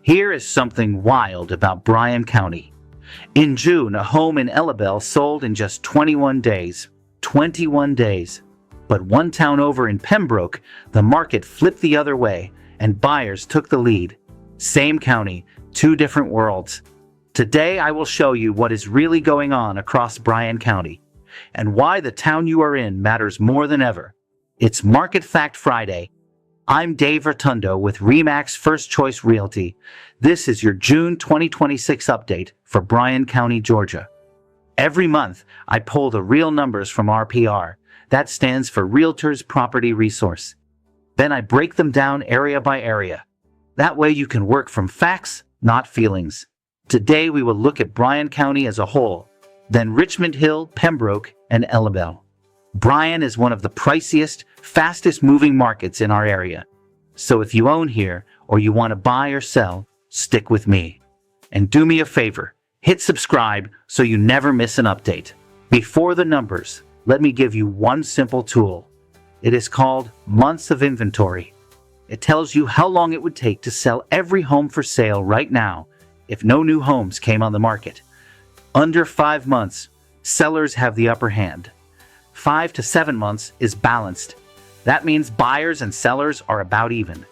Here is something wild about Bryan County. In June, a home in Ellabell sold in just 21 days. 21 days. But one town over in Pembroke, the market flipped the other way and buyers took the lead. Same county, two different worlds. Today I will show you what is really going on across Bryan County and why the town you are in matters more than ever. It's Market Fact Friday. I'm Dave Rotundo with RE/MAX First Choice Realty. This is your June 2026 update for Bryan County, Georgia. Every month, I pull the real numbers from RPR. That stands for Realtors Property Resource. Then I break them down area by area. That way you can work from facts, not feelings. Today we will look at Bryan County as a whole, then Richmond Hill, Pembroke, and Ellabell. Bryan is one of the priciest, fastest moving markets in our area. So if you own here or you want to buy or sell, stick with me. And do me a favor, hit subscribe so you never miss an update. Before the numbers, let me give you one simple tool. It is called months of inventory. It tells you how long it would take to sell every home for sale right now if no new homes came on the market. Under 5 months, sellers have the upper hand. 5 to 7 months is balanced. That means buyers and sellers are about even.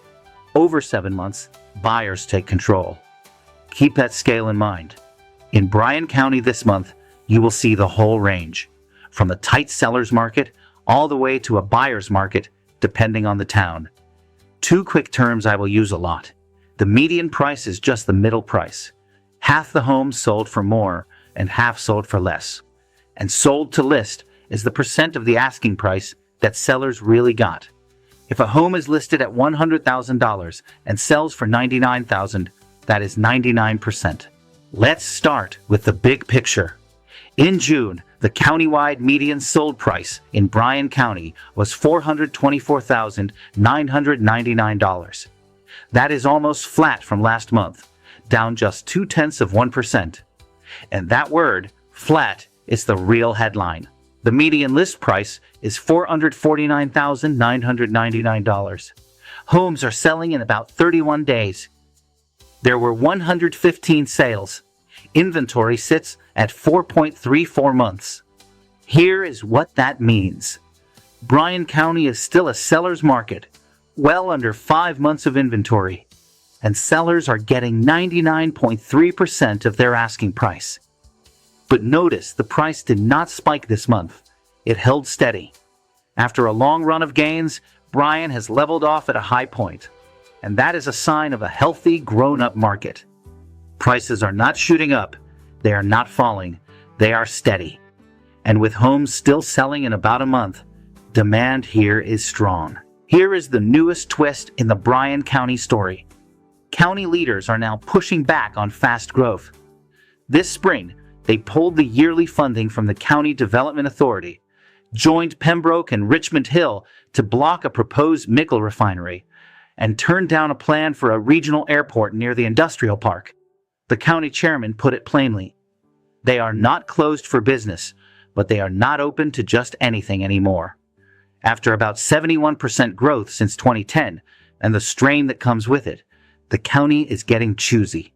Over 7 months, buyers take control. Keep that scale in mind. In Bryan County this month, you will see the whole range, from the tight seller's market all the way to a buyer's market, depending on the town. 2 quick terms I will use a lot. The median price is just the middle price. Half the homes sold for more and half sold for less. And sold to list is the percent of the asking price that sellers really got. If a home is listed at $100,000 and sells for $99,000, that is 99%. Let's start with the big picture. In June, the countywide median sold price in Bryan County was $424,999. That is almost flat from last month, down just 0.2%. And that word, flat, is the real headline. The median list price is $449,999. Homes are selling in about 31 days. There were 115 sales. Inventory sits at 4.34 months. Here is what that means. Bryan County is still a seller's market, well under 5 months of inventory, and sellers are getting 99.3% of their asking price. But notice the price did not spike this month. It held steady. After a long run of gains, Bryan has leveled off at a high point, and that is a sign of a healthy, grown-up market. Prices are not shooting up, they are not falling, they are steady. And with homes still selling in about a month, demand here is strong. Here is the newest twist in the Bryan County story. County leaders are now pushing back on fast growth. This spring, they pulled the yearly funding from the County Development Authority, joined Pembroke and Richmond Hill to block a proposed nickel refinery, and turned down a plan for a regional airport near the industrial park. The county chairman put it plainly. They are not closed for business, but they are not open to just anything anymore. After about 71% growth since 2010 and the strain that comes with it, the county is getting choosy.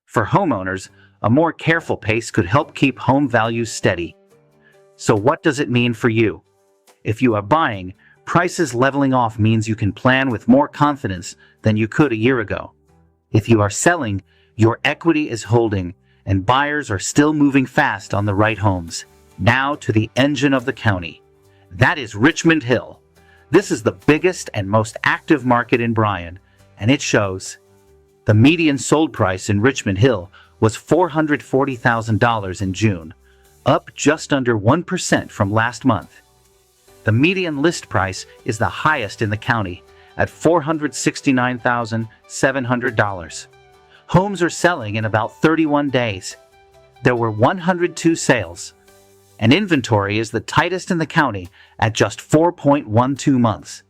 For homeowners, a more careful pace could help keep home values steady. So what does it mean for you? If you are buying, prices leveling off means you can plan with more confidence than you could a year ago. If you are selling, your equity is holding, and buyers are still moving fast on the right homes. Now to the engine of the county. That is Richmond Hill. This is the biggest and most active market in Bryan, and it shows. The median sold price in Richmond Hill was $440,000 in June, up just under 1% from last month. The median list price is the highest in the county at $469,700. Homes are selling in about 31 days. There were 102 sales, and inventory is the tightest in the county at just 4.12 months.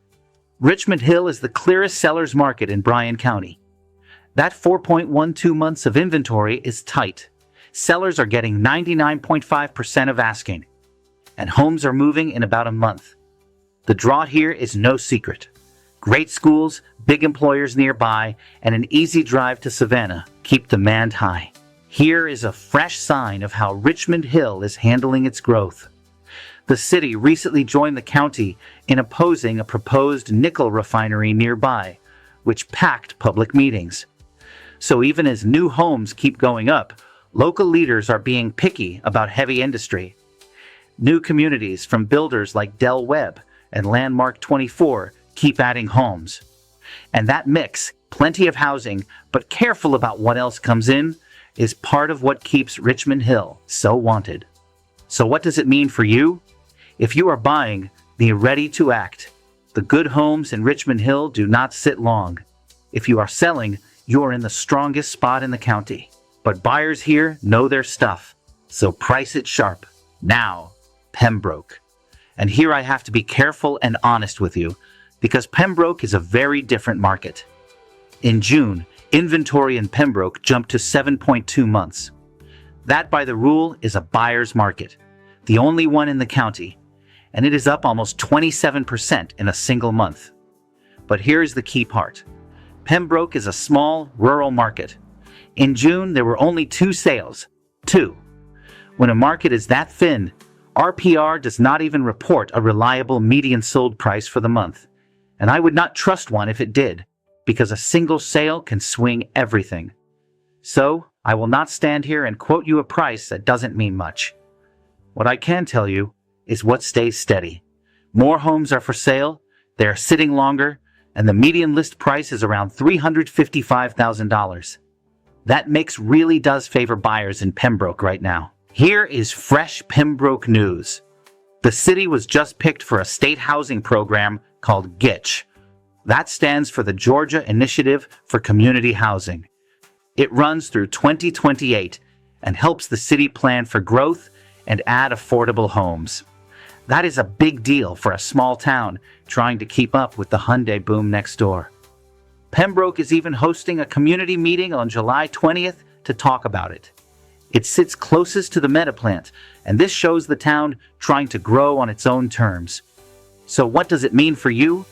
Richmond Hill is the clearest seller's market in Bryan County. That 4.12 months of inventory is tight. Sellers are getting 99.5% of asking, and homes are moving in about a month. The draw here is no secret. Great schools, big employers nearby, and an easy drive to Savannah keep demand high. Here is a fresh sign of how Richmond Hill is handling its growth. The city recently joined the county in opposing a proposed nickel refinery nearby, which packed public meetings. So even as new homes keep going up, local leaders are being picky about heavy industry. New communities from builders like Del Webb and Landmark 24 keep adding homes. And that mix, plenty of housing, but careful about what else comes in, is part of what keeps Richmond Hill so wanted. So what does it mean for you? If you are buying, be ready to act. The good homes in Richmond Hill do not sit long. If you are selling, you are in the strongest spot in the county. But buyers here know their stuff, so price it sharp. Now, Pembroke. And here I have to be careful and honest with you, because Pembroke is a very different market. In June, inventory in Pembroke jumped to 7.2 months. That, by the rule, is a buyer's market, the only one in the county, and it is up almost 27% in a single month. But here's the key part. Pembroke is a small, rural market. In June, there were only 2 sales. 2. When a market is that thin, RPR does not even report a reliable median sold price for the month. And I would not trust one if it did, because a single sale can swing everything. So, I will not stand here and quote you a price that doesn't mean much. What I can tell you is what stays steady. More homes are for sale, they are sitting longer, and the median list price is around $355,000. That mix really does favor buyers in Pembroke right now. Here is fresh Pembroke news. The city was just picked for a state housing program called GITCH. That stands for the Georgia Initiative for Community Housing. It runs through 2028 and helps the city plan for growth and add affordable homes. That is a big deal for a small town trying to keep up with the Hyundai boom next door. Pembroke is even hosting a community meeting on July 20th to talk about it. It sits closest to the Meta plant, and this shows the town trying to grow on its own terms. So what does it mean for you?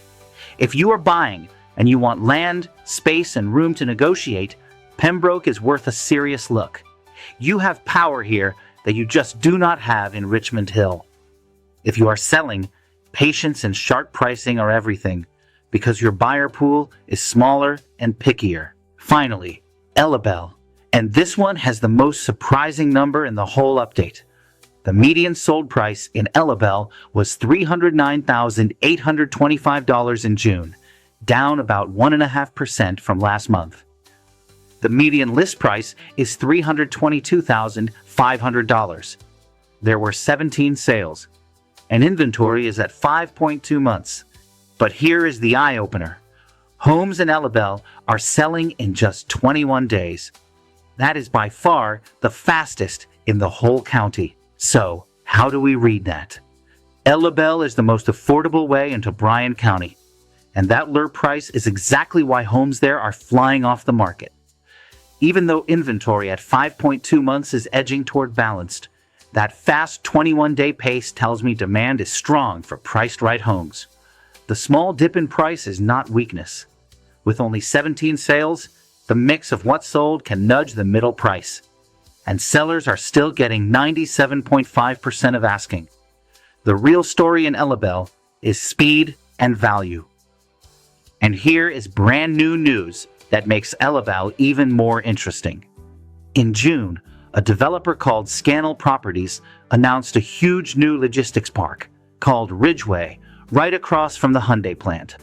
If you are buying and you want land, space, and room to negotiate, Pembroke is worth a serious look. You have power here that you just do not have in Richmond Hill. If you are selling, patience and sharp pricing are everything, because your buyer pool is smaller and pickier. Finally, Ellabell. And this one has the most surprising number in the whole update. The median sold price in Ellabell was $309,825 in June, down about 1.5% from last month. The median list price is $322,500. There were 17 sales, and inventory is at 5.2 months. But here is the eye-opener. Homes in Ellabell are selling in just 21 days. That is by far the fastest in the whole county. So, how do we read that? Ellabell is the most affordable way into Bryan County, and that lure price is exactly why homes there are flying off the market. Even though inventory at 5.2 months is edging toward balanced, that fast 21-day pace tells me demand is strong for priced right homes. The small dip in price is not weakness. With only 17 sales, the mix of what sold can nudge the middle price. And sellers are still getting 97.5% of asking. The real story in Ellabell is speed and value. And here is brand new news that makes Ellabell even more interesting. In June, a developer called Scannell Properties announced a huge new logistics park called Ridgeway right across from the Hyundai plant.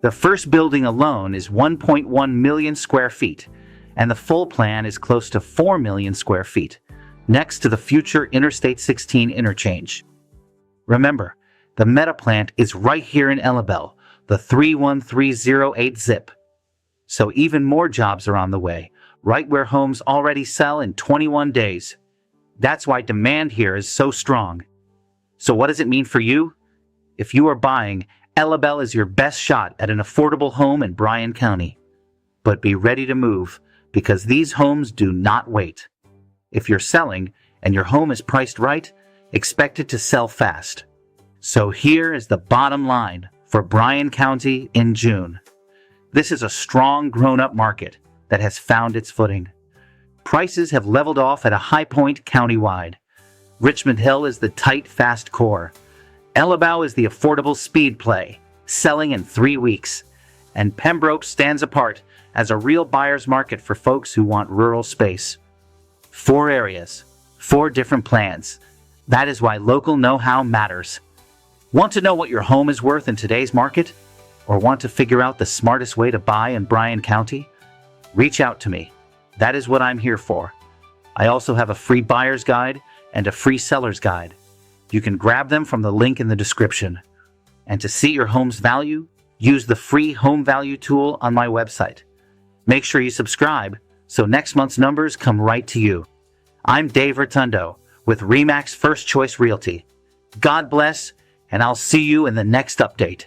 The first building alone is 1.1 million square feet, and the full plan is close to 4 million square feet, next to the future Interstate 16 interchange. Remember, the Meta plant is right here in Ellabell, the 31308 zip. So even more jobs are on the way, right where homes already sell in 21 days. That's why demand here is so strong. So what does it mean for you? If you are buying, Ellabell is your best shot at an affordable home in Bryan County. But be ready to move, because these homes do not wait. If you're selling and your home is priced right, expect it to sell fast. So here is the bottom line for Bryan County in June. This is a strong, grown-up market that has found its footing. Prices have leveled off at a high point countywide. Richmond Hill is the tight, fast core. Ellabell is the affordable speed play, selling in 3 weeks. And Pembroke stands apart as a real buyer's market for folks who want rural space. 4 areas, 4 different plans. That is why local know-how matters. Want to know what your home is worth in today's market? Or want to figure out the smartest way to buy in Bryan County? Reach out to me. That is what I'm here for. I also have a free buyer's guide and a free seller's guide. You can grab them from the link in the description. And to see your home's value, use the free home value tool on my website. Make sure you subscribe so next month's numbers come right to you. I'm Dave Rotundo with RE/MAX First Choice Realty. God bless, and I'll see you in the next update.